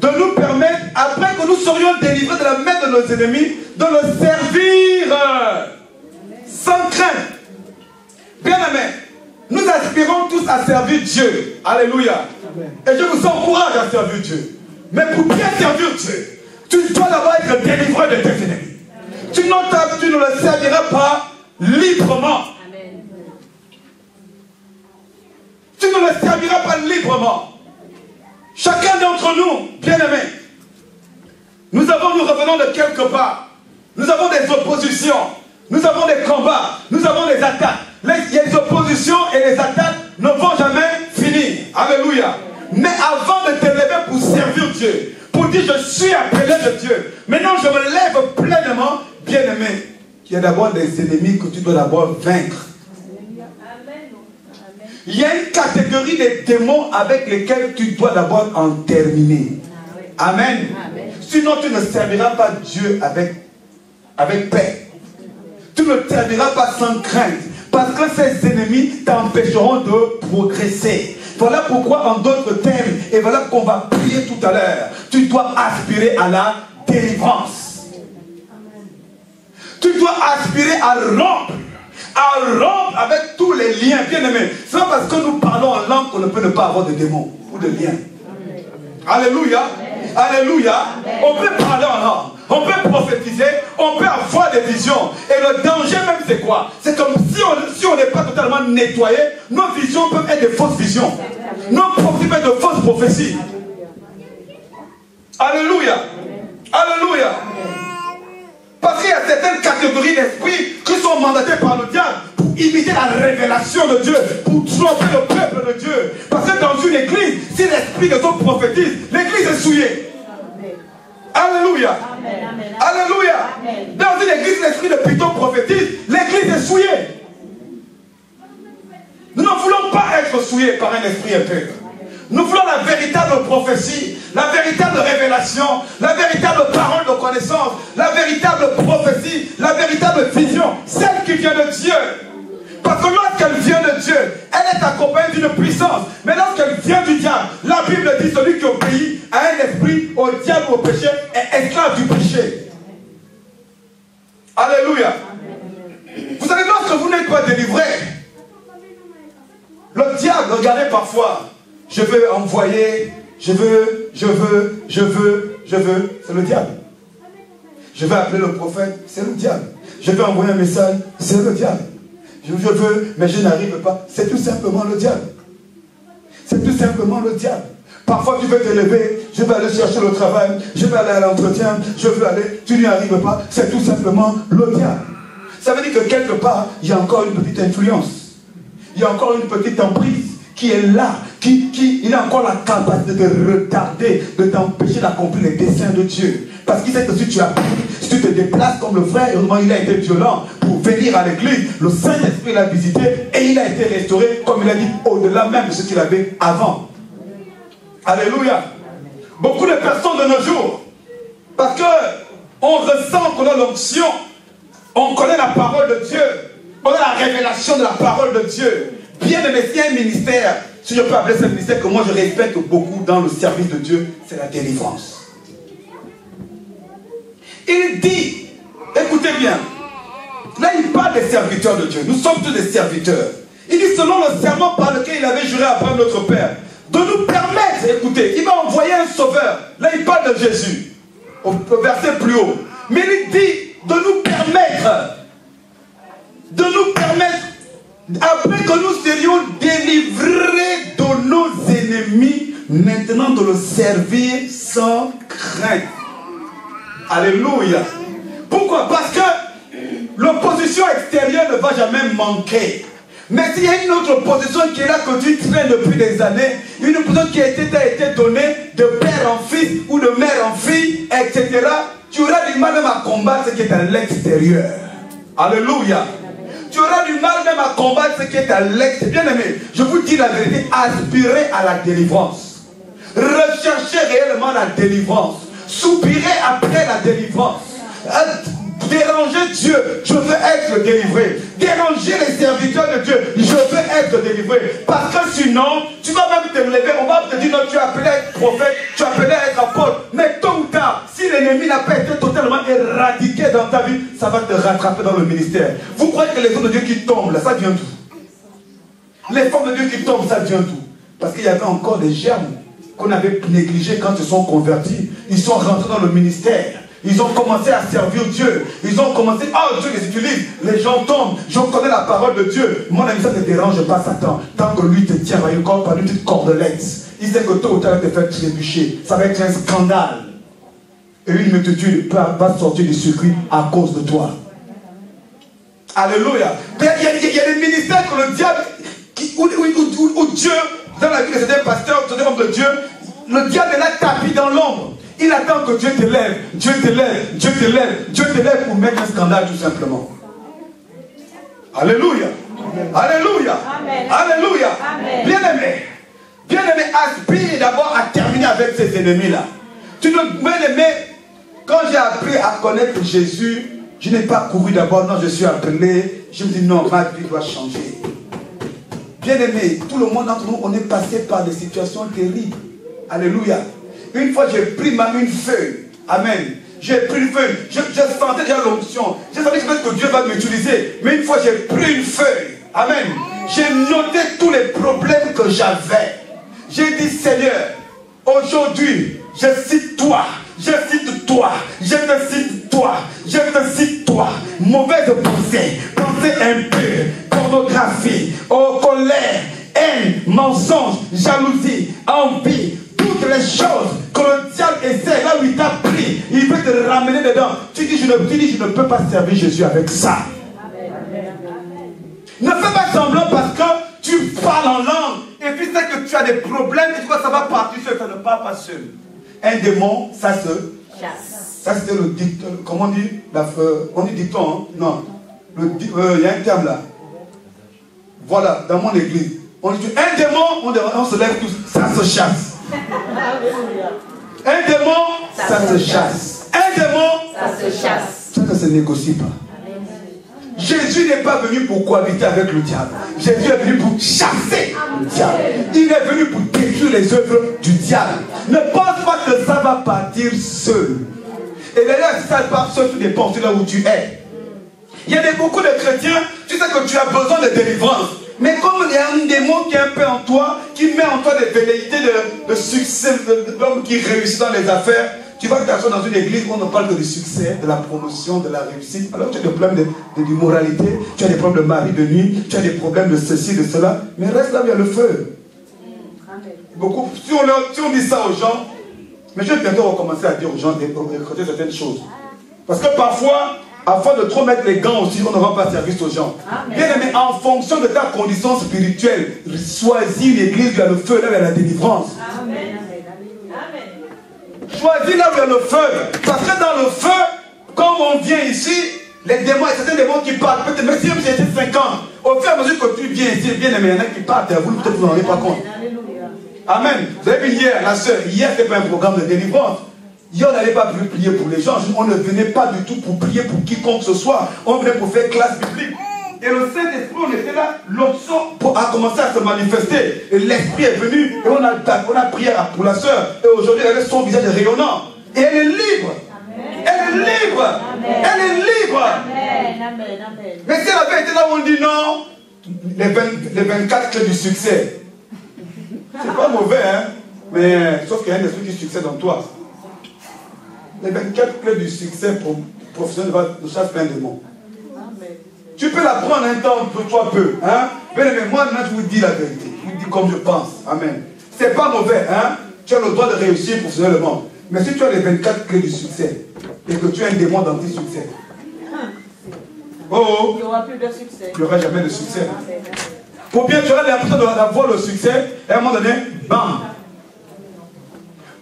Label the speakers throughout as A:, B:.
A: de nous permettre, après que nous serions délivrés de la main de nos ennemis, de le servir sans crainte. Bien aimé, nous aspirons tous à servir Dieu. Alléluia. Et je vous encourage à servir Dieu. Mais pour bien servir Dieu, tu dois d'abord être délivré de tes ennemis. Tu ne le serviras pas librement. Tu ne le serviras pas librement. Chacun d'entre nous, bien-aimés, nous revenons de quelque part. Nous avons des oppositions. Nous avons des combats. Nous avons des attaques. Les oppositions et les attaques ne vont jamais finir. Alléluia. Mais avant de te lever pour servir Dieu, pour dire je suis appelé de Dieu, maintenant je me lève pleinement, bien-aimé, il y a d'abord des ennemis que tu dois d'abord vaincre. Il y a une catégorie de démons avec lesquels tu dois d'abord en terminer. Amen. Sinon tu ne serviras pas Dieu avec paix. Tu ne serviras pas sans crainte. Parce que ces ennemis t'empêcheront de progresser. Voilà pourquoi en d'autres termes, et voilà qu'on va prier tout à l'heure, tu dois aspirer à la délivrance. Tu dois aspirer à rompre avec tous les liens, bien aimés. C'est pas parce que nous parlons en langue qu'on ne peut ne pas avoir de démons ou de liens. Alléluia. Alléluia. On peut parler en langue, on peut prophétiser, on peut avoir des visions. Et le danger même c'est quoi? C'est comme si on n'est pas totalement nettoyé, nos visions peuvent être des fausses visions. Nos prophéties peuvent être de fausses prophéties. Alléluia. Alléluia. Parce qu'il y a certaines catégories d'esprits qui sont mandatés par le diable pour imiter la révélation de Dieu, pour tromper le peuple de Dieu. Parce que dans une église, si l'esprit de Dieu prophétise, l'église est souillée. Alléluia. Alléluia. Dans une église, l'esprit de Python prophétise, l'église est souillée. Nous ne voulons pas être souillés par un esprit impur. Nous voulons la véritable prophétie, la véritable révélation, la véritable parole de connaissance, la véritable prophétie, la véritable vision, celle qui vient de Dieu. Parce que lorsqu'elle vient de Dieu, elle est accompagnée d'une puissance. Mais lorsqu'elle vient du diable, la Bible dit celui qui obéit à un esprit, au diable ou au péché, est esclave du péché. Alléluia. Vous savez, lorsque vous n'êtes pas délivré, le diable, regardez parfois, je veux envoyer, je veux, c'est le diable. Je veux appeler le prophète, c'est le diable. Je veux envoyer un message, c'est le diable. Je veux, mais je n'arrive pas, c'est tout simplement le diable. C'est tout simplement le diable. Parfois tu veux te lever, je vais aller chercher le travail, je vais aller à l'entretien, je veux aller, tu n'y arrives pas, c'est tout simplement le diable. Ça veut dire que quelque part, il y a encore une petite influence. Il y a encore une petite emprise qui est là, il a encore la capacité de retarder, de t'empêcher d'accomplir les desseins de Dieu. Parce qu'il sait que si tu te déplaces comme le frère, heureusement il a été violent pour venir à l'église, le Saint-Esprit l'a visité et il a été restauré, comme il a dit, au-delà même de ce qu'il avait avant. Alléluia. Beaucoup de personnes de nos jours, parce qu'on ressent qu'on a l'onction, on connaît la parole de Dieu, on a la révélation de la parole de Dieu. Bien aimé, s'il y a un ministère, si je peux appeler ce ministère que moi je respecte beaucoup dans le service de Dieu, c'est la délivrance. Il dit, écoutez bien, là il parle des serviteurs de Dieu, nous sommes tous des serviteurs. Il dit selon le serment par lequel il avait juré à Abraham notre Père, de nous permettre, écoutez, il va envoyer un sauveur. Là il parle de Jésus, au verset plus haut. Mais il dit de nous permettre, après que nous serions délivrés de nos ennemis, maintenant de le servir sans crainte. Alléluia. Pourquoi? Parce que l'opposition extérieure ne va jamais manquer. Mais s'il y a une autre opposition qui est là, que tu traînes depuis des années, une opposition qui a été donnée de père en fils ou de mère en fille, etc., tu auras du mal même à combattre ce qui est à l'extérieur. Alléluia. Tu auras du mal même à combattre ce qui est à l'extérieur. Bien aimé, je vous dis la vérité, aspirez à la délivrance. Recherchez réellement la délivrance. Soupirez après la délivrance. Dérangez Dieu, je veux être délivré. Dérangez les serviteurs de Dieu, je veux être délivré. Parce que sinon, tu vas même te lever, on va te dire non, tu es appelé à être prophète, tu es appelé à être apôtre. dans ta vie, ça va te rattraper dans le ministère. Vous croyez que les hommes de Dieu qui tombent, là, ça vient d'où? Les femmes de Dieu qui tombent, ça vient d'où? Parce qu'il y avait encore des germes qu'on avait négligés quand ils sont convertis. Ils sont rentrés dans le ministère. Ils ont commencé à servir Dieu. Ils ont commencé, oh Dieu les utilise. Les gens tombent. Je connais la parole de Dieu. Mon ami, ça ne dérange pas Satan. Tant que lui te tient, il va encore par une petite cordelette. Il sait que tôt ou tard, il va te faire trébucher. Ça va être un scandale. Et une multitude va sortir du circuit à cause de toi. Alléluia. Il y a des ministères que le diable, où Dieu, dans la vie de certains pasteurs, certains hommes de Dieu, le diable est là tapis dans l'ombre. Il attend que Dieu te lève, Dieu te lève, Dieu te lève, Dieu te lève pour mettre un scandale tout simplement. Alléluia. Alléluia. Alléluia. Bien-aimé, aspire d'abord à terminer avec ces ennemis-là. Tu dois, bien-aimé, quand j'ai appris à connaître Jésus, je n'ai pas couru d'abord, non, je suis appelé, je me dis non, ma vie doit changer. Bien-aimé, tout le monde d'entre nous, on est passé par des situations terribles. Alléluia. Une fois, j'ai pris une feuille. Amen. J'ai pris une feuille. Je sentais déjà l'onction. Je savais que Dieu va m'utiliser. Mais une fois, j'ai pris une feuille. Amen. J'ai noté tous les problèmes que j'avais. J'ai dit, Seigneur, aujourd'hui, je cite toi. Je cite toi. Je te cite toi. Je te cite toi. Mauvaise pensée. Pensée impure. Pornographie. Colère. Haine. Mensonge. Jalousie. Envie. Toutes les choses que le diable essaie, là où il t'a pris, il veut te ramener dedans. Tu dis, je ne peux pas servir Jésus avec ça. Ne fais pas semblant parce que tu parles en langue et puis c'est que tu as des problèmes et tu vois ça va partir seul, ça ne part pas seul. Un démon, ça se chasse. Ça c'était le dicton, comment on dit? On dit dicton, hein? Non. Il y a un terme là. Voilà, dans mon église. On dit un démon, on se lève tous, ça se chasse. Un démon, ça se chasse. Un démon, ça se chasse. Ça ne se négocie pas. Jésus n'est pas venu pour cohabiter avec le diable. Jésus est venu pour chasser le diable. Il est venu pour détruire les œuvres du diable. Ne pense pas que ça va partir seul. Et d'ailleurs, si ça part seul, tout dépend de là où tu es. Il y a beaucoup de chrétiens, tu sais que tu as besoin de délivrance. Mais comme il y a un démon qui est un peu en toi, qui met en toi des velléités de succès, de l'homme qui réussit dans les affaires, tu vas t'asseoir dans une église où on ne parle que du succès, de la promotion, de la réussite. Alors tu as des problèmes d'immoralité, tu as des problèmes de mari de nuit, tu as des problèmes de ceci, de cela. Mais reste là où il y a le feu. Beaucoup, si on dit ça aux gens, mais je vais bientôt recommencer à dire aux gens de recruter certaines choses. Parce que parfois, afin de trop mettre les gants aussi, on ne rend pas service aux gens. Bien aimé, en fonction de ta condition spirituelle, choisis une église où il y a le feu, là où il y a la délivrance. Amen. Choisis là où il y a le feu. Parce que dans le feu, quand on vient ici, les démons, il y a certains démons qui partent. Peut-être, même si j'ai été 5 ans, au fur et à mesure que tu viens ici, bien aimé, il y en a qui partent, vous peut-être vous n'en rendez pas compte. Amen. Vous avez vu hier, la soeur, hier c'était pas un programme de délivrance. Hier on n'allait pas plus prier pour les gens. On ne venait pas du tout pour prier pour quiconque ce soit. On venait pour faire classe biblique. Et le Saint-Esprit, on était là, l'onction a commencé à se manifester. Et l'Esprit est venu et on a prié pour la soeur. Et aujourd'hui, elle avait son visage rayonnant. Et elle est libre. Amen. Elle est libre. Amen. Elle est libre. Amen. Mais si elle avait été là où on dit non, les 24 clés du succès. C'est pas mauvais, hein. Mais sauf qu'il y a un esprit qui succède en toi. Les 24 clés du succès professionnel ne chassent pas un démon. Tu peux la prendre un temps, toi peu. Hein? Mais moi, maintenant, je vous dis la vérité. Je vous dis comme je pense. Amen. C'est pas mauvais. Hein? Tu as le droit de réussir professionnellement. Mais si tu as les 24 clés du succès et que tu as un démon d'anti-succès, il n'y aura plus de succès. Il n'y aura jamais de succès. Ou bien tu auras l'impression d'avoir le succès et à un moment donné, bam.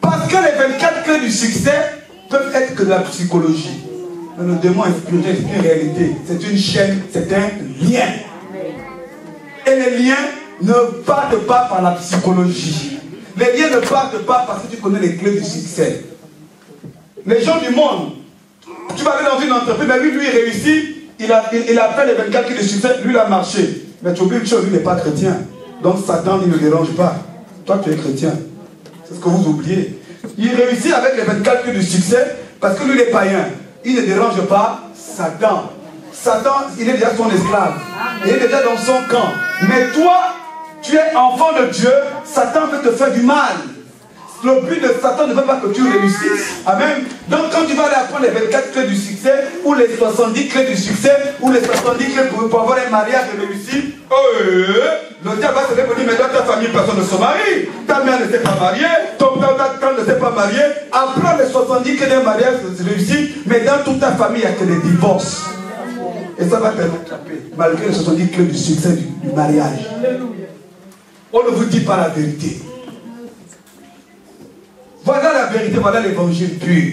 A: Parce que les 24 clés du succès peuvent être que de la psychologie. Mais le démon est spirituel, c'est une réalité. C'est une chaîne, c'est un lien. Et les liens ne partent pas par la psychologie. Les liens ne partent pas parce que tu connais les clés du succès. Les gens du monde, tu vas aller dans une entreprise, mais lui il réussit, il a fait les 24 clés du succès, lui il a marché. Mais tu oublies une chose, lui il n'est pas chrétien. Donc Satan, il ne dérange pas. Toi tu es chrétien. C'est ce que vous oubliez. Il réussit avec les 24 clés du succès parce que lui il est païen. il ne dérange pas Satan. Satan, il est déjà son esclave. Il est déjà dans son camp. Mais toi, tu es enfant de Dieu. Satan veut te faire du mal. Le but de Satan ne veut pas que tu réussisses. Amen. Donc quand tu vas aller apprendre les 24 clés du succès, ou les 70 clés du succès, ou les 70 clés pour avoir un mariage réussi, le diable va se dire, mais dans ta famille, personne ne se marie. Ta mère ne s'est pas mariée, ton père ne s'est pas marié. Apprends les 70 clés d'un mariage réussi, mais dans toute ta famille, il n'y a que des divorces. Et ça va te rattraper, malgré les 70 clés du succès du mariage. On ne vous dit pas la vérité. Voilà la vérité, voilà l'évangile pur.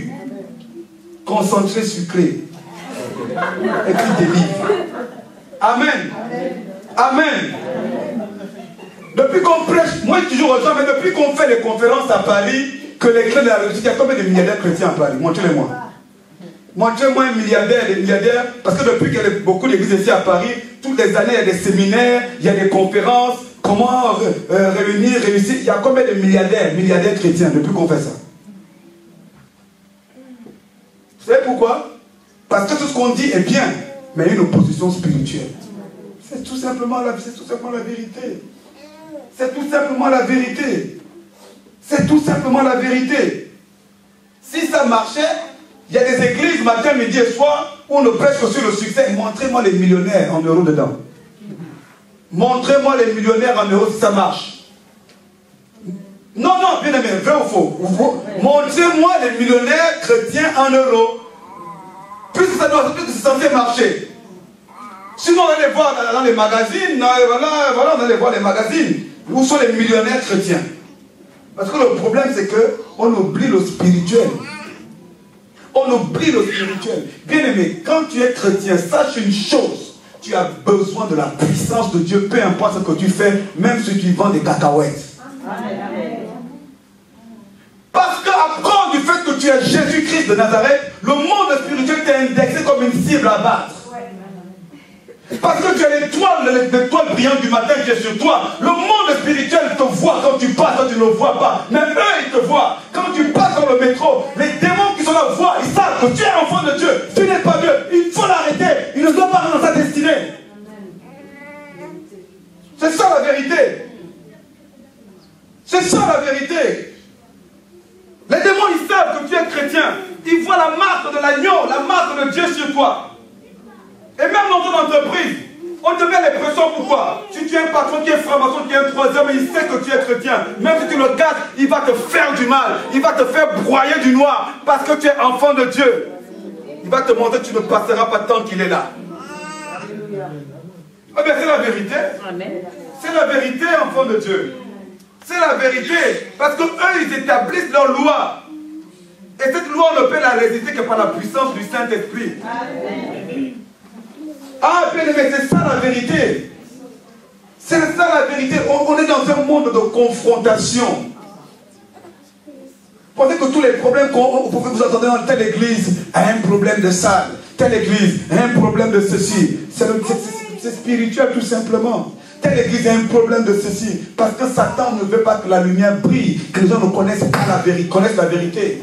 A: Concentré, sucré. Et qui délivre. Amen. Amen. Depuis qu'on prêche, moi je toujours rejoins, mais depuis qu'on fait les conférences à Paris, que les clés de la réussite, il y a combien de milliardaires chrétiens à Paris? Montrez-les-moi. Montrez-moi un milliardaire, des milliardaires, parce que depuis qu'il y a beaucoup d'églises ici à Paris, toutes les années il y a des séminaires, il y a des conférences. Comment réunir, réussir? Il y a combien de milliardaires chrétiens depuis qu'on fait ça? Vous savez pourquoi? Parce que tout ce qu'on dit est bien, mais il y a une opposition spirituelle. C'est tout simplement la vérité. C'est tout simplement la vérité. C'est tout simplement la vérité. Si ça marchait, il y a des églises matin, midi et soir où on ne prêche que sur le succès. Montrez-moi les millionnaires en euros dedans. Montrez-moi les millionnaires en euros si ça marche. Non, bien aimé, vrai ou faux? Montrez-moi les millionnaires chrétiens en euros. Puisque ça doit être censé marcher. Sinon, on va les voir dans les magazines. Voilà, on va les voir les magazines. Où sont les millionnaires chrétiens? Parce que le problème, c'est qu'on oublie le spirituel. On oublie le spirituel. Bien aimé, quand tu es chrétien, sache une chose. Tu as besoin de la puissance de Dieu, peu importe ce que tu fais, même si tu vends des cacahuètes. Amen. Parce qu'apprends du fait que tu es Jésus-Christ de Nazareth, le monde spirituel t'est indexé comme une cible à battre. Parce que tu as l'étoile brillante du matin qui est sur toi. Le monde spirituel te voit quand tu passes, quand tu ne le vois pas. Même eux, ils te voient. Quand tu passes dans le métro, les démons qui sont là voient, ils savent que tu es enfant de Dieu. Tu n'es pas Dieu. Il faut l'arrêter. Il ne doit pas rentrer dans sa destinée. C'est ça la vérité. C'est ça la vérité. Les démons, ils savent que tu es chrétien. Ils voient la marque de l'agneau, la marque de Dieu sur toi. Et même dans ton entreprise, on te met les pressions. Pourquoi? Si tu es un patron qui est franc-maçon, qui est un troisième, il sait que tu es chrétien. Même si tu le gâtes, il va te faire du mal. Il va te faire broyer du noir. Parce que tu es enfant de Dieu. Il va te montrer que tu ne passeras pas tant qu'il est là. Ah bien, c'est la vérité. C'est la vérité, enfant de Dieu. C'est la vérité. Parce que eux, ils établissent leur loi. Et cette loi, on ne peut la résister que par la puissance du Saint-Esprit. Ah, bien aimé, c'est ça la vérité. C'est ça la vérité. On est dans un monde de confrontation. Vous pensez que tous les problèmes que vous entendez dans telle église a un problème de salle, telle église a un problème de ceci. C'est spirituel tout simplement. Telle église a un problème de ceci. Parce que Satan ne veut pas que la lumière brille, que les gens ne connaissent pas la vérité, connaissent la vérité.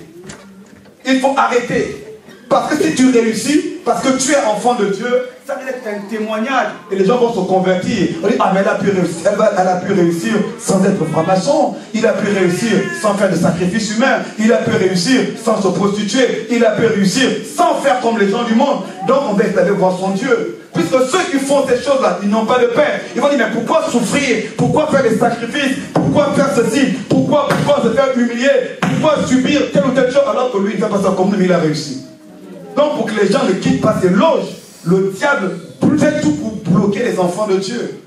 A: Il faut arrêter. Parce que si tu réussis, parce que tu es enfant de Dieu, ça va être un témoignage. Et les gens vont se convertir. On dit, ah mais elle a pu réussir, elle a pu réussir sans être franc-maçon. Il a pu réussir sans faire de sacrifice humain. Il a pu réussir sans se prostituer. Il a pu réussir sans faire comme les gens du monde. Donc on va aller voir son Dieu. Puisque ceux qui font ces choses-là, ils n'ont pas de paix. Ils vont dire, mais pourquoi souffrir? Pourquoi faire des sacrifices? Pourquoi faire ceci? Pourquoi se faire humilier? Pourquoi subir telle ou telle chose alors que lui, il ne fait pas ça comme nous, mais il a réussi. Donc pour que les gens ne quittent pas ces loges, le diable fait tout pour bloquer les enfants de Dieu.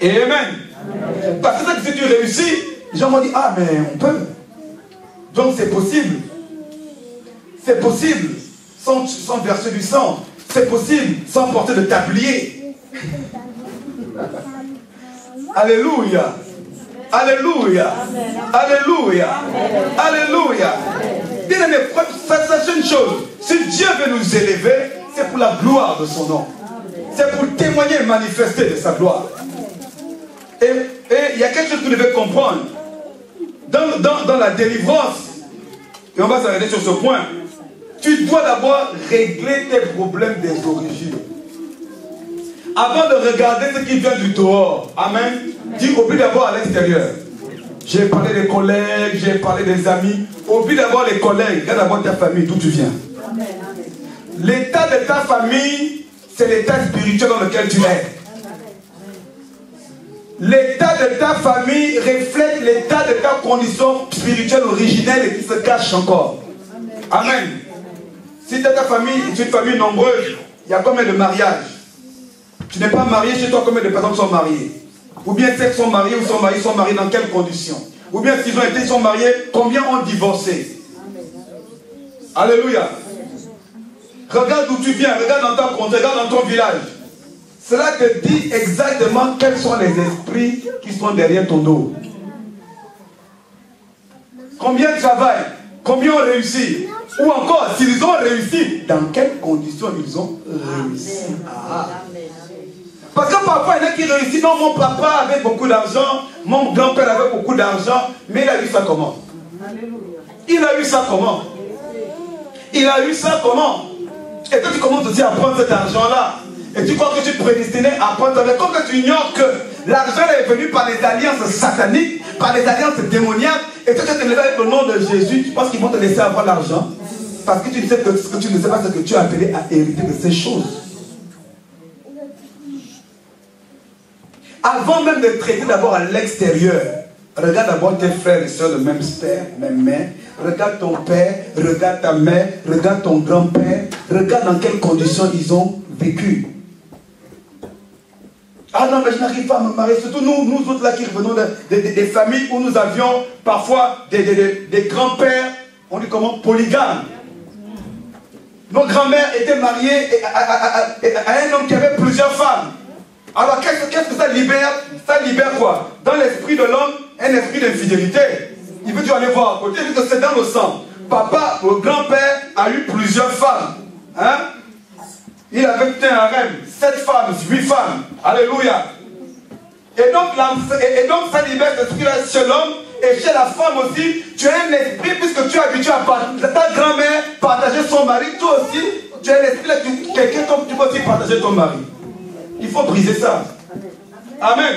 A: Et amen. Parce que si tu réussis, les gens vont dire, ah mais on peut. Donc c'est possible. C'est possible. Sans verser du sang. C'est possible. Sans porter de tablier. Alléluia. Alléluia. Alléluia. Alléluia. Bien aimé, sachez une chose. Si Dieu veut nous élever, c'est pour la gloire de son nom. C'est pour témoigner et manifester de sa gloire. Et il y a quelque chose que vous devez comprendre. Dans la délivrance, et on va s'arrêter sur ce point, Tu dois d'abord régler tes problèmes des origines. Avant de regarder ce qui vient du dehors. Amen. Dis oublie d'abord à l'extérieur. J'ai parlé des collègues, j'ai parlé des amis. Oublie d'abord les collègues. Regarde d'abord ta famille, d'où tu viens. L'état de ta famille, c'est l'état spirituel dans lequel tu es. L'état de ta famille reflète l'état de ta condition spirituelle originelle et qui se cache encore. Amen. Si ta famille est une famille nombreuse, il y a combien de mariages? Tu n'es pas marié chez toi, combien de personnes sont mariées? Ou bien celles qui sont mariées ou sont mariés dans quelles conditions? Ou bien s'ils ont été, ils sont mariés, combien ont divorcé? Alléluia. Regarde d'où tu viens, regarde dans ta contrée, regarde dans ton village. Cela te dit exactement quels sont les esprits qui sont derrière ton dos. Combien travaillent? Combien ont réussi? Ou encore, s'ils ont réussi, dans quelles conditions ils ont réussi? Parce que parfois, il y en a qui réussissent. Non, mon papa avait beaucoup d'argent, mon grand-père avait beaucoup d'argent, mais il a eu ça comment? Il a eu ça comment? Il a eu ça comment? Et toi, tu commences aussi à prendre cet argent-là. Et tu crois que tu es prédestiné à prendre. Mais comme tu ignores que l'argent est venu par les alliances sataniques, par les alliances démoniaques, et toi, tu te lèves avec le nom de Jésus, tu penses qu'ils vont te laisser avoir l'argent? Parce que tu ne sais que ce que tu ne sais pas, c'est que tu es appelé à hériter de ces choses. Avant même de traiter d'abord à l'extérieur, regarde d'abord tes frères et soeurs de même père, même mère. Regarde ton père, regarde ta mère, regarde ton grand-père. Regarde dans quelles conditions ils ont vécu. Ah non, mais je n'arrive pas à me marier. Surtout nous autres là qui revenons des familles où nous avions parfois des grands-pères, on dit comment, polygames. Nos grands-mères étaient mariées à un homme qui avait plusieurs femmes. Alors qu'est-ce que ça libère? Ça libère quoi? Dans l'esprit de l'homme, un esprit d'infidélité. Il veut tu aller voir à côté, il dit que c'est dans le sang. Papa, le grand-père, a eu plusieurs femmes. Hein? Il avait tout un harem, 7 femmes, 8 femmes. Alléluia. Et donc ça libère cet esprit-là chez l'homme et chez la femme aussi. Tu as un esprit, puisque tu es habitué à ta grand-mère partager son mari, toi aussi, tu as un esprit là, quelqu'un tu peux aussi partager ton mari. Il faut briser ça. Amen.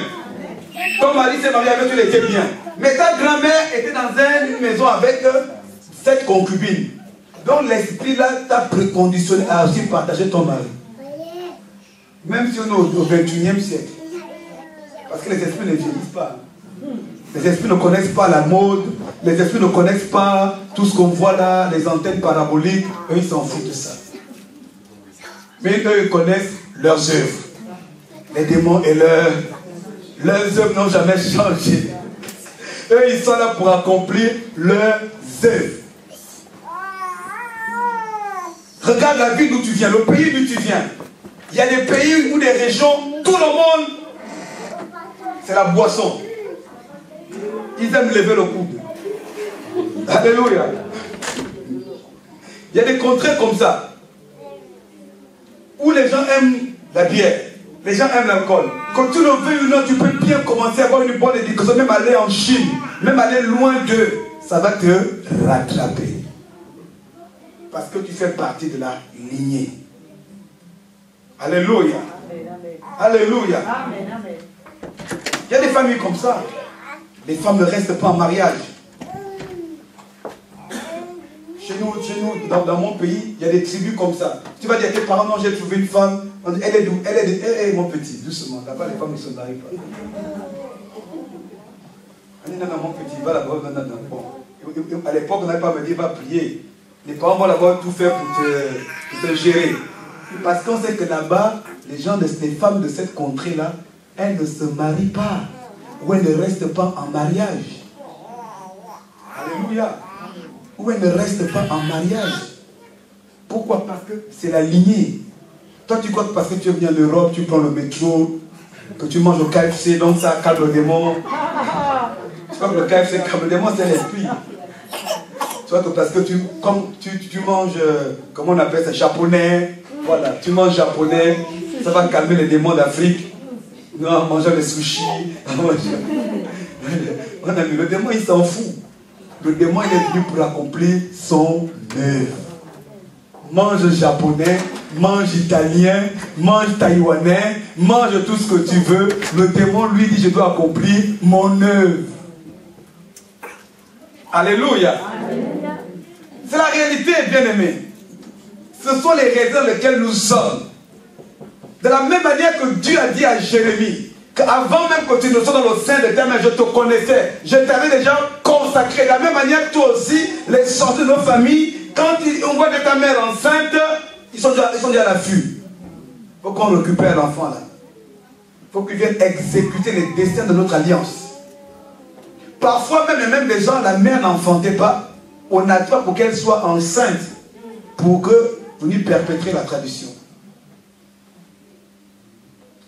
A: Ton mari s'est marié avec toi, il était bien. Mais ta grand-mère était dans une maison avec 7 concubines. Donc l'esprit là t'a préconditionné à aussi partager ton mari. Même si on est au 21e siècle. Parce que les esprits ne vieillissent pas. Les esprits ne connaissent pas la mode. Les esprits ne connaissent pas tout ce qu'on voit là, les antennes paraboliques. Eux, ils s'en foutent de ça. Mais eux, ils connaissent leurs œuvres. Les démons et leurs œuvres n'ont jamais changé. Eux, ils sont là pour accomplir leurs œuvres. Regarde la ville d'où tu viens, le pays d'où tu viens. Il y a des pays ou des régions, tout le monde, c'est la boisson. Ils aiment lever le coude. Alléluia. Il y a des contrées comme ça, où les gens aiment la bière. Les gens aiment l'alcool. Quand tu le veux ou non, tu peux bien commencer à avoir une bonne éducation, même aller en Chine, même aller loin d'eux. Ça va te rattraper. Parce que tu fais partie de la lignée. Alléluia. Alléluia. Il y a des familles comme ça. Les femmes ne restent pas en mariage. Chez nous, dans mon pays, il y a des tribus comme ça. Tu vas dire à tes parents, non, j'ai trouvé une femme. Elle est d'où? Elle est mon petit, doucement. Là-bas, les femmes ne se marient pas. Non, mon petit, va là-bas. Non. Bon. À l'époque, on n'avait pas me dit, va prier. Les parents vont là-bas tout faire pour te gérer. Parce qu'on sait que là-bas, les femmes de cette contrée-là, elles ne se marient pas. Ou elles ne restent pas en mariage. Alléluia. Ou elles ne restent pas en mariage. Pourquoi? Parce que c'est la lignée. Toi, tu crois que parce que tu viens d'Europe, tu prends le métro, que tu manges au KFC, donc ça calme le démon. Tu crois que le KFC calme le démon, c'est l'esprit. Tu vois que parce que tu manges, comment on appelle ça, japonais, voilà, tu manges japonais, ça va calmer les démons d'Afrique. Non, en mangeant des sushis. Le démon, il s'en fout. Le démon, il est venu pour accomplir son œuvre. mange japonais, mange italien, mange taïwanais, mange tout ce que tu veux. Le démon lui dit, je dois accomplir mon œuvre. Alléluia. C'est la réalité, bien-aimés. Ce sont les raisons lesquelles nous sommes. De la même manière que Dieu a dit à Jérémie, qu'avant même que tu ne sois dans le sein de ta mère, je te connaissais. Je t'avais déjà consacré. De la même manière, toi aussi, les sorciers de nos familles, quand on voit de ta mère enceinte, ils sont déjà à l'affût. Il faut qu'on récupère l'enfant là. Il faut qu'il vienne exécuter les destins de notre alliance. Parfois, même des gens, la mère n'enfantait pas. On attend pour qu'elle soit enceinte pour que vous lui perpétrez la tradition.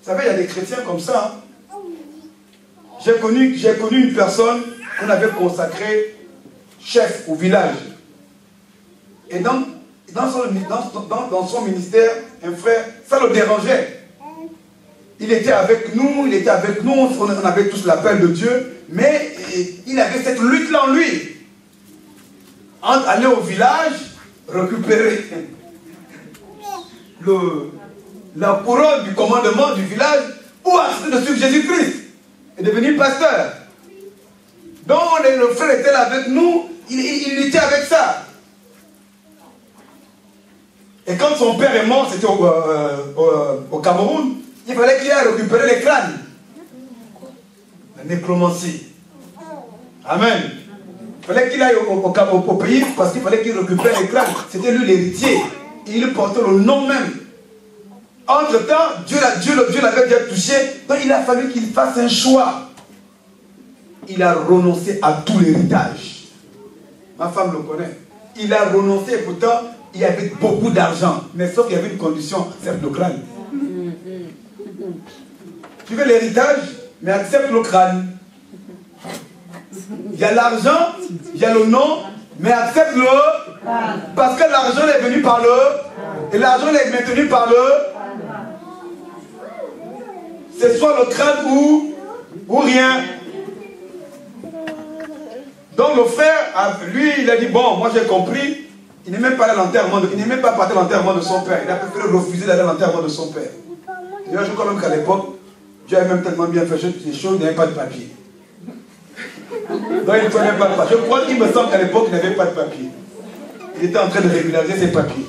A: Vous savez, il y a des chrétiens comme ça. Hein. J'ai connu une personne qu'on avait consacrée chef au village. Et dans son ministère, un frère, ça le dérangeait. Il était avec nous, on avait tous l'appel de Dieu, mais il avait cette lutte-là en lui. Entre aller au village, récupérer la couronne du commandement du village, ou accepter de suivre Jésus-Christ et devenir pasteur. Donc le frère était là avec nous, il luttait avec ça. Et quand son père est mort, c'était au Cameroun, il fallait qu'il aille récupérer les crânes. La nécromancie. Amen. Il fallait qu'il aille au pays parce qu'il fallait qu'il récupère les crânes. C'était lui l'héritier. Il portait le nom même. Entre-temps, Dieu l'avait déjà touché. Donc il a fallu qu'il fasse un choix. Il a renoncé à tout l'héritage. Ma femme le connaît. Il a renoncé, pourtant, il y avait beaucoup d'argent. Mais sauf qu'il y avait une condition, c'est le crâne. Tu veux l'héritage, mais accepte le crâne. Il y a l'argent, il y a le nom, mais accepte le crâne. Parce que l'argent est venu par le, et l'argent est maintenu par le. C'est soit le crâne ou rien. Donc le frère, lui, il a dit, bon, moi j'ai compris, il n'est même pas allé à l'enterrement, il n'est même pas parti à l'enterrement de son père. Il a préféré refuser d'aller à l'enterrement de son père. D'ailleurs, je crois même qu'à l'époque, Dieu avait même tellement bien fait les choses, il n'y avait pas de papier. Donc il ne prenait pas de papier. Je crois qu'il me semble qu'à l'époque, il n'avait pas de papier. Il était en train de régulariser ses papiers.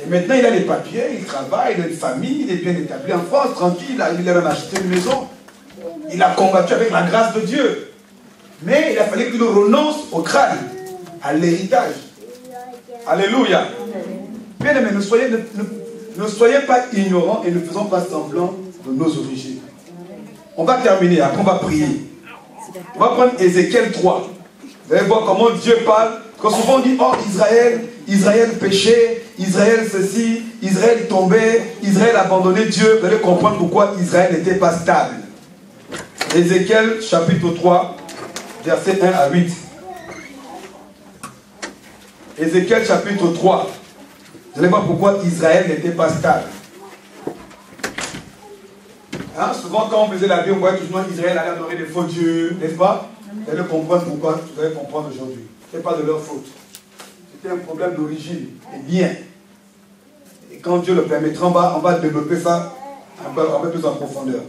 A: Et maintenant, il a les papiers, il travaille, il a une famille, il est bien établi en France, tranquille, il a même acheté une maison. Il a combattu avec la grâce de Dieu. Mais il a fallu qu'il renonce au crâne, à l'héritage. Alléluia. Bien aimés, ne soyez pas ignorants et ne faisons pas semblant de nos origines. On va terminer, après on va prier. On va prendre Ézéchiel 3. Vous allez voir comment Dieu parle. Quand souvent on dit, oh Israël péchait, Israël ceci, Israël tombait, Israël abandonnait Dieu. Vous allez comprendre pourquoi Israël n'était pas stable. Ézéchiel chapitre 3, versets 1 à 8. Ézéchiel chapitre 3. Vous allez voir pourquoi Israël n'était pas stable. Hein, souvent quand on faisait la Bible, on voyait toujours Israël allait adorer des faux dieux, n'est-ce pas? Vous allez comprendre pourquoi, vous allez comprendre aujourd'hui. Ce n'est pas de leur faute. C'était un problème d'origine, et bien. Et quand Dieu le permettra, on va développer ça un peu plus en profondeur.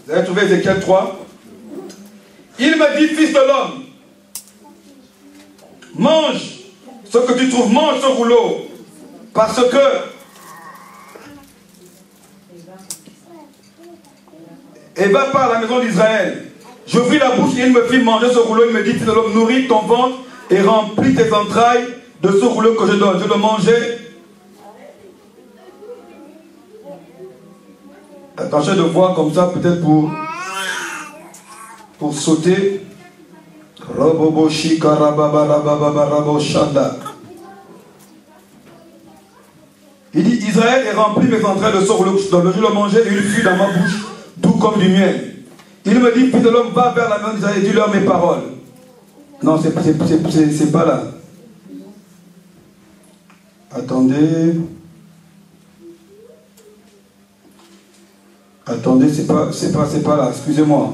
A: Vous avez trouvé Ézéchiel 3. Il me dit, fils de l'homme, mange ce que tu trouves, mange ce rouleau, parce que et va par la maison d'Israël. J'ouvris la bouche et il me fit manger ce rouleau. Il me dit, fils de l'homme, nourris ton ventre et remplis tes entrailles de ce rouleau que je donne. Je le mangeai. Attendez de voir comme ça, peut-être pour sauter. Il dit, Israël est rempli mes entrailles de ce rouleau que je donne. Je le mangeai et il fut dans ma bouche, doux comme du miel. Il me dit, fils de l'homme, va vers la main d'Israël et dis-leur mes paroles. Non, c'est pas là. Attendez. Attendez, c'est pas là. Excusez-moi.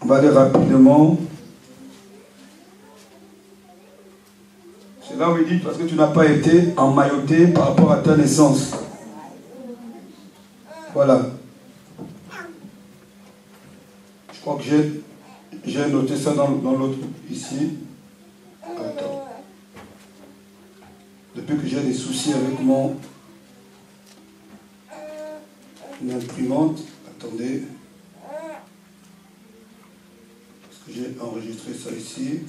A: On va aller rapidement. C'est là où il dit parce que tu n'as pas été emmailloté par rapport à ta naissance. Voilà. Je crois que j'ai noté ça dans l'autre ici. Attends. Depuis que j'ai des soucis avec mon imprimante, attendez. Parce que j'ai enregistré ça ici.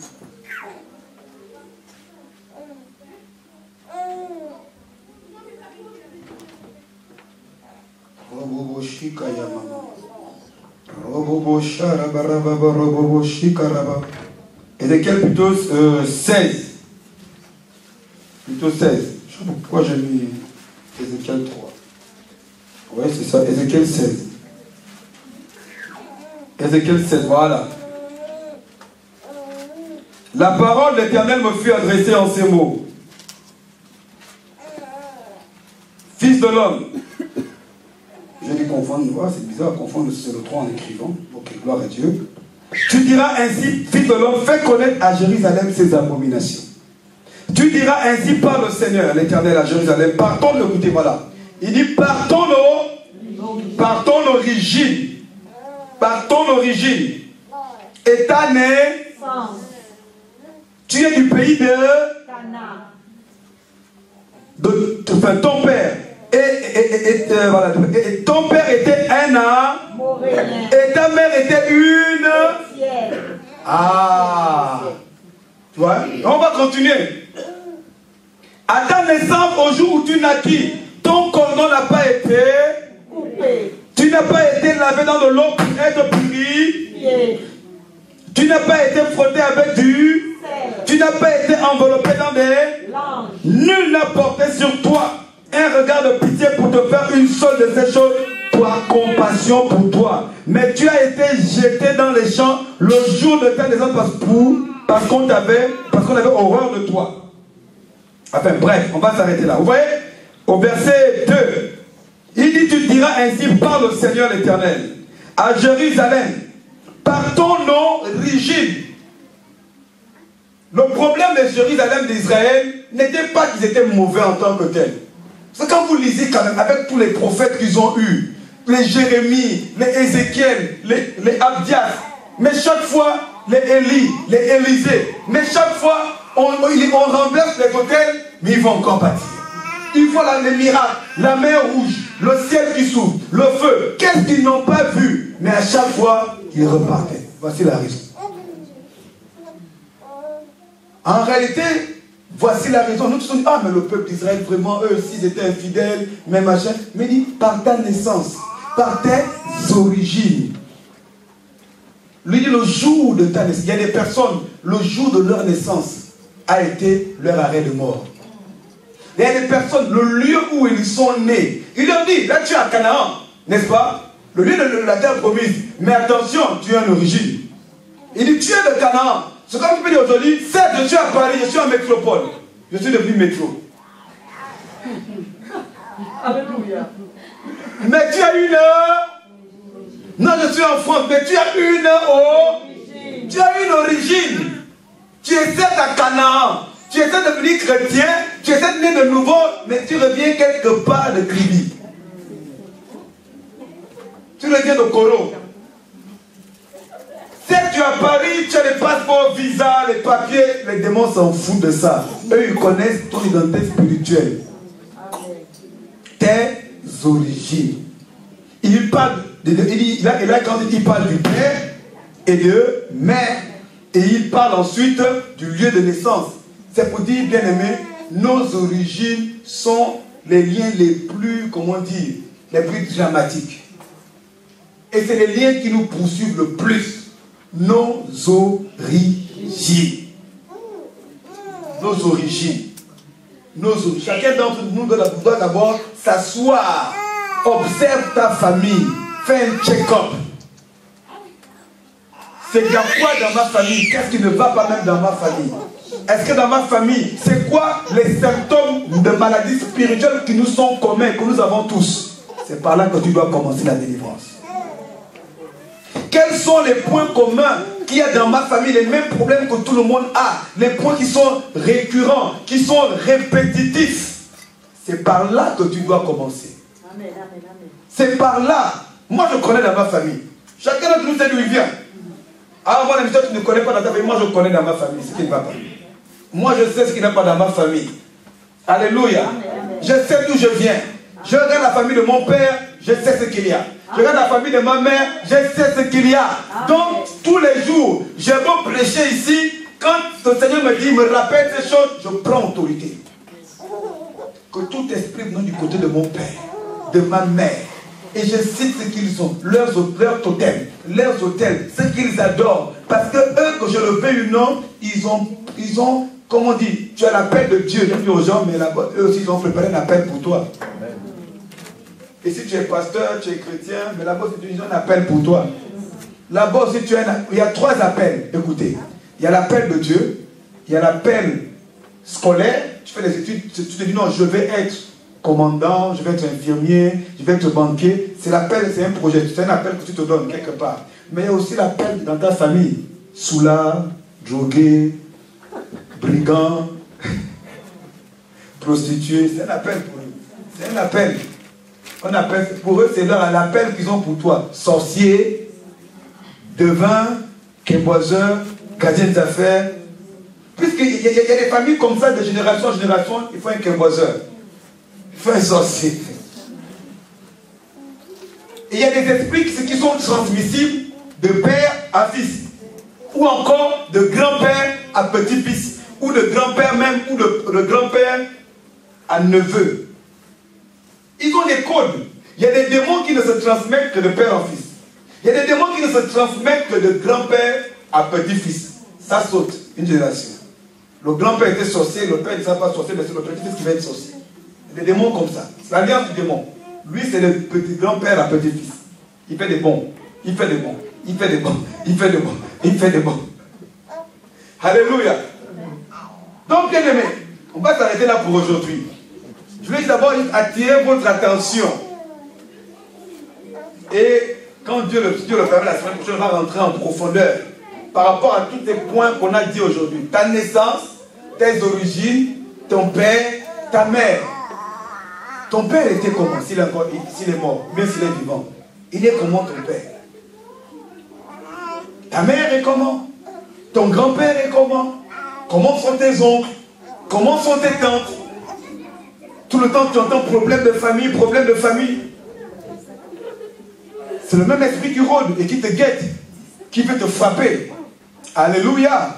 A: Ézéchiel plutôt 16. Plutôt 16. Je sais pas pourquoi j'ai mis Ézéchiel 3. Oui, c'est ça, Ézéchiel 16. Ézéchiel 16, voilà. La parole de l'Éternel me fut adressée en ces mots. Fils de l'homme. J'ai dû confondre, c'est bizarre de confondre le 3 en écrivant. Ok, gloire à Dieu. Tu diras ainsi, fils de l'homme, fais connaître à Jérusalem ses abominations. Tu diras ainsi par le Seigneur, l'Éternel à Jérusalem, par ton, écoutez, voilà. Il dit par ton origine. Par ton origine. Et ta naissance. Tu es du pays de Cana. Ton père. Voilà, et ton père était un Amoréen. Et ta mère était une. Ah. Tu vois? On va continuer. À ta naissance, au jour où tu naquis, ton cordon n'a pas été coupé. Tu n'as pas été lavé dans de l'eau pour être purifié. Tu n'as pas été frotté avec du sel. Tu n'as pas été enveloppé dans des langes. Nul n'a porté sur toi un regard de pitié pour te faire une seule de ces choses, par compassion pour toi. Mais tu as été jeté dans les champs le jour de ta naissance parce qu'on avait horreur de toi. Enfin bref, on va s'arrêter là. Vous voyez, au verset 2, il dit, tu diras ainsi par le Seigneur l'Éternel, à Jérusalem, par ton origine. Le problème de Jérusalem d'Israël n'était pas qu'ils étaient mauvais en tant que tels. C'est quand vous lisez quand même avec tous les prophètes qu'ils ont eus, les Jérémie, les Ézéchiel, les Abdias, mais chaque fois les Élie, les Élisée, mais chaque fois on renverse les hôtels, mais ils vont encore bâtir. Ils voient les miracles, la mer rouge, le ciel qui s'ouvre, le feu. Qu'est-ce qu'ils n'ont pas vu? Mais à chaque fois, ils repartaient. Voici la raison. En réalité, voici la raison. Nous tous on dit, ah mais le peuple d'Israël, vraiment, eux aussi, ils étaient infidèles, mais machin. Mais il dit, par ta naissance, par tes origines. Lui dit, le jour de ta naissance, il y a des personnes, le jour de leur naissance a été leur arrêt de mort. Il y a des personnes, le lieu où ils sont nés, il leur dit, là tu es à Canaan, n'est-ce pas? Le lieu de la terre promise. Mais attention, tu as une origine. Il dit, tu es de Canaan. C'est comme tu peux dire aujourd'hui, certes, je suis à Paris, je suis en métropole. Je suis devenu métro. Alléluia. Mais tu as une... Non, je suis en France, mais tu as une... Tu as une origine. Tu es certes à Canaan. Tu essaies de devenir chrétien, tu essaies de venir de nouveau, mais tu reviens quelque part de Kribi. Tu reviens de Koro. Si tu es à Paris, tu as les passeports, visa, les papiers, les démons s'en foutent de ça. Eux, ils connaissent ton identité spirituelle. Tes origines. Il parle, là, quand il parle du père et de mère, et il parle ensuite du lieu de naissance. C'est pour dire, bien aimé, nos origines sont les liens les plus, comment dire, les plus dramatiques. Et c'est les liens qui nous poursuivent le plus. Nos origines. Nos origines. Chacun d'entre nous doit d'abord s'asseoir, observe ta famille, fais un check-up. C'est bien quoi dans ma famille? Qu'est-ce qui ne va pas même dans ma famille? Est-ce que dans ma famille, c'est quoi les symptômes de maladies spirituelles qui nous sont communs, que nous avons tous? C'est par là que tu dois commencer la délivrance. Quels sont les points communs qu'il y a dans ma famille les mêmes problèmes que tout le monde a, les points qui sont récurrents, qui sont répétitifs. C'est par là que tu dois commencer.
B: Amen, amen, amen.
A: C'est par là. Moi, je connais dans ma famille. Chacun d'entre nous sait d'où il vient. Ah, moi, l'émission, tu ne connais pas dans ta famille. Moi, je connais dans ma famille ce qui ne va pas. Moi, je sais ce qui n'est pas dans ma famille. Alléluia. Je sais d'où je viens. Je regarde la famille de mon père, je sais ce qu'il y a. Je regarde la famille de ma mère, je sais ce qu'il y a. Donc, tous les jours, j'ai beau prêcher ici, quand le Seigneur me dit, me rappelle ces choses, je prends autorité. Que tout esprit venant du côté de mon père, de ma mère, et je cite ce qu'ils ont, leurs totems, leurs hôtels, ce qu'ils adorent. Parce que eux, que je le veuille ou non, ils ont, comme on dit, tu as l'appel de Dieu. Je dis aux gens, mais là-bas, eux aussi, ils ont préparé un appel pour toi. Amen. Et si tu es pasteur, tu es chrétien, mais là-bas, ils ont un appel pour toi. Là-bas aussi, il y a 3 appels. Écoutez, il y a l'appel de Dieu, il y a l'appel scolaire, tu fais des études, tu te dis non, je vais être commandant, je vais être infirmier, je vais être banquier. C'est l'appel, c'est un projet, c'est un appel que tu te donnes quelque part. Mais il y a aussi l'appel dans ta famille. Soulard, drogué, brigand, prostituée, c'est un appel pour eux. C'est un appel. On appelle, pour eux, c'est l'appel qu'ils ont pour toi. Sorcier, devin, québoiseur, gardien des affaires. Puisqu'il y a des familles comme ça, de génération en génération, il faut un québoiseur. Il faut un sorcier. Et il y a des esprits qui sont transmissibles de père à fils. Ou encore de grand-père à petit-fils. Ou de grand-père même, ou de grand-père à neveu. Ils ont des codes. Il y a des démons qui ne se transmettent que de père en fils. Il y a des démons qui ne se transmettent que de grand-père à petit-fils. Ça saute une génération. Le grand-père était sorcier, le père ne sera pas sorcier, mais c'est le petit-fils qui va être sorcier. Il y a des démons comme ça. C'est l'alliance du démon. Lui, c'est le petit grand-père à petit-fils. Il fait des bons. Il fait des bons. Il fait des bons. Il fait des bons. Il fait des bons. Alléluia. Donc, bien aimé, on va s'arrêter là pour aujourd'hui. Je vais d'abord attirer votre attention. Et quand Dieu le permet, la semaine prochaine, on va rentrer en profondeur par rapport à tous ces points qu'on a dit aujourd'hui. Ta naissance, tes origines, ton père, ta mère. Ton père était comment s'il est mort, bien s'il est vivant. Il est comment ton père? Ta mère est comment? Ton grand-père est comment? Comment sont tes oncles? Comment sont tes tantes? Tout le temps tu entends problème de famille, problème de famille. C'est le même esprit qui rôde et qui te guette, qui veut te frapper. Alléluia.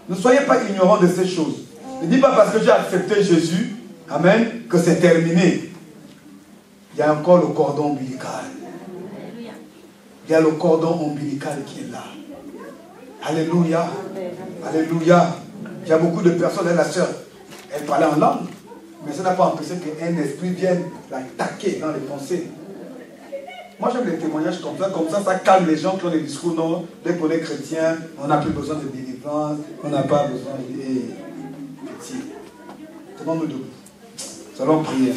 A: Ne soyez pas ignorants de ces choses. Ne dis pas parce que j'ai accepté Jésus, amen, que c'est terminé. Il y a encore le cordon ombilical. Il y a le cordon ombilical qui est là. Alléluia. Alléluia. Il y a beaucoup de personnes, la sœur, elle parlait en langue, mais ça n'a pas empêché qu'un esprit vienne l'attaquer dans les pensées. Moi j'aime les témoignages comme ça calme les gens qui ont des discours, non, dès qu'on est chrétien, on n'a plus besoin de délivrance, on n'a pas besoin de... Pitié. Tenons-nous debout. Nous allons prier.